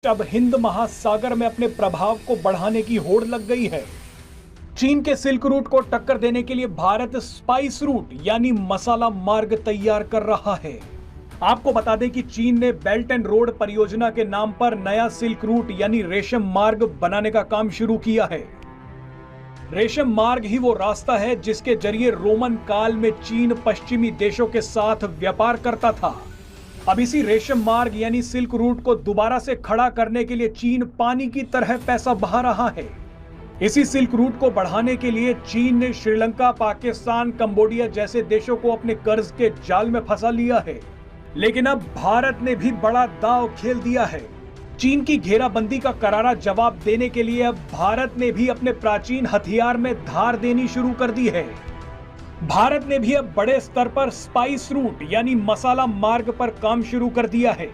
अब हिंद महासागर में अपने प्रभाव को बढ़ाने की होड़ लग गई है। चीन के सिल्क रूट को टक्कर देने के लिए भारत स्पाइस रूट यानी मसाला मार्ग तैयार कर रहा है। आपको बता दें कि चीन ने बेल्ट एंड रोड परियोजना के नाम पर नया सिल्क रूट यानी रेशम मार्ग बनाने का काम शुरू किया है। रेशम मार्ग ही वो रास्ता है जिसके जरिए रोमन काल में चीन पश्चिमी देशों के साथ व्यापार करता था। अब इसी रेशम मार्ग यानी सिल्क रूट को दोबारा से खड़ा करने के लिए चीन पानी की तरह पैसा बहा रहा है। इसी सिल्क रूट को बढ़ाने के लिए चीन ने श्रीलंका, पाकिस्तान, कंबोडिया जैसे देशों को अपने कर्ज के जाल में फंसा लिया है। लेकिन अब भारत ने भी बड़ा दांव खेल दिया है। चीन की घेराबंदी का करारा जवाब देने के लिए अब भारत ने भी अपने प्राचीन हथियार में धार देनी शुरू कर दी है। भारत ने भी अब बड़े स्तर पर स्पाइस रूट यानी मसाला मार्ग पर काम शुरू कर दिया है।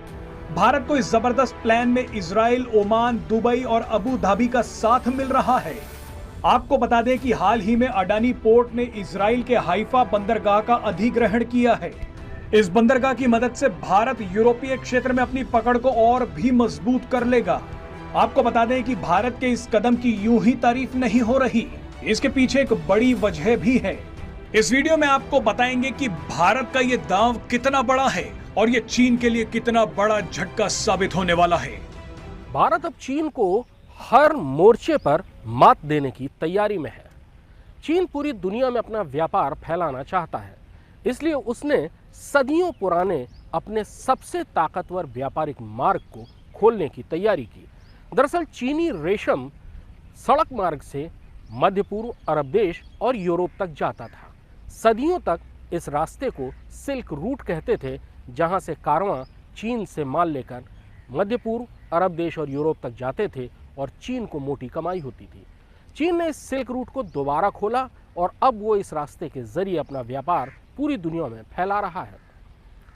भारत को इस जबरदस्त प्लान में इजराइल, ओमान, दुबई और अबू धाबी का साथ मिल रहा है। आपको बता दें कि हाल ही में अडानी पोर्ट ने इजराइल के हाइफा बंदरगाह का अधिग्रहण किया है। इस बंदरगाह की मदद से भारत यूरोपीय क्षेत्र में अपनी पकड़ को और भी मजबूत कर लेगा। आपको बता दें कि भारत के इस कदम की यूं ही तारीफ नहीं हो रही, इसके पीछे एक बड़ी वजह भी है। इस वीडियो में आपको बताएंगे कि भारत का ये दांव कितना बड़ा है और ये चीन के लिए कितना बड़ा झटका साबित होने वाला है। भारत अब चीन को हर मोर्चे पर मात देने की तैयारी में है। चीन पूरी दुनिया में अपना व्यापार फैलाना चाहता है, इसलिए उसने सदियों पुराने अपने सबसे ताकतवर व्यापारिक मार्ग को खोलने की तैयारी की। दरअसल चीनी रेशम सड़क मार्ग से मध्य पूर्व, अरब देश और यूरोप तक जाता था। सदियों तक इस रास्ते को सिल्क रूट कहते थे, जहां से कारवां चीन से माल लेकर मध्य पूर्व, अरब देश और यूरोप तक जाते थे और चीन को मोटी कमाई होती थी। चीन ने इस सिल्क रूट को दोबारा खोला और अब वो इस रास्ते के जरिए अपना व्यापार पूरी दुनिया में फैला रहा है।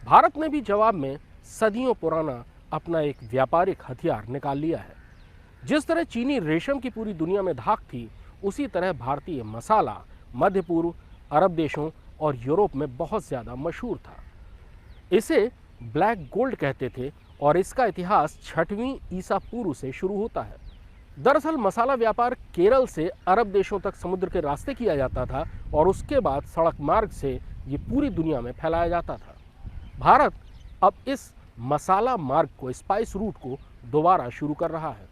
भारत ने भी जवाब में सदियों पुराना अपना एक व्यापारिक हथियार निकाल लिया है। जिस तरह चीनी रेशम की पूरी दुनिया में धाक थी, उसी तरह भारतीय मसाला मध्य पूर्व, अरब देशों और यूरोप में बहुत ज़्यादा मशहूर था। इसे ब्लैक गोल्ड कहते थे और इसका इतिहास 6वीं ईसा पूर्व से शुरू होता है। दरअसल मसाला व्यापार केरल से अरब देशों तक समुद्र के रास्ते किया जाता था और उसके बाद सड़क मार्ग से ये पूरी दुनिया में फैलाया जाता था। भारत अब इस मसाला मार्ग को, स्पाइस रूट को दोबारा शुरू कर रहा है।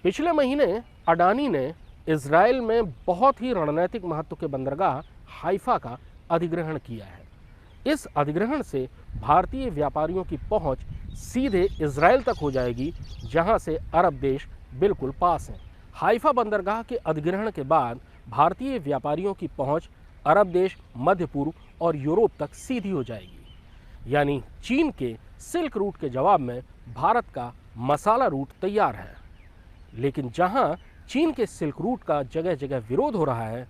पिछले महीने अडानी ने इजराइल में बहुत ही रणनीतिक महत्व के बंदरगाह हाइफा का अधिग्रहण किया है। इस अधिग्रहण से भारतीय व्यापारियों की पहुंच सीधे इजराइल तक हो जाएगी, जहां से अरब देश बिल्कुल पास हैं। हाइफा बंदरगाह के अधिग्रहण के बाद भारतीय व्यापारियों की पहुंच अरब देश, मध्य पूर्व और यूरोप तक सीधी हो जाएगी। यानी चीन के सिल्क रूट के जवाब में भारत का मसाला रूट तैयार है। लेकिन जहां चीन के सिल्क रूट का जगह जगह विरोध हो रहा है,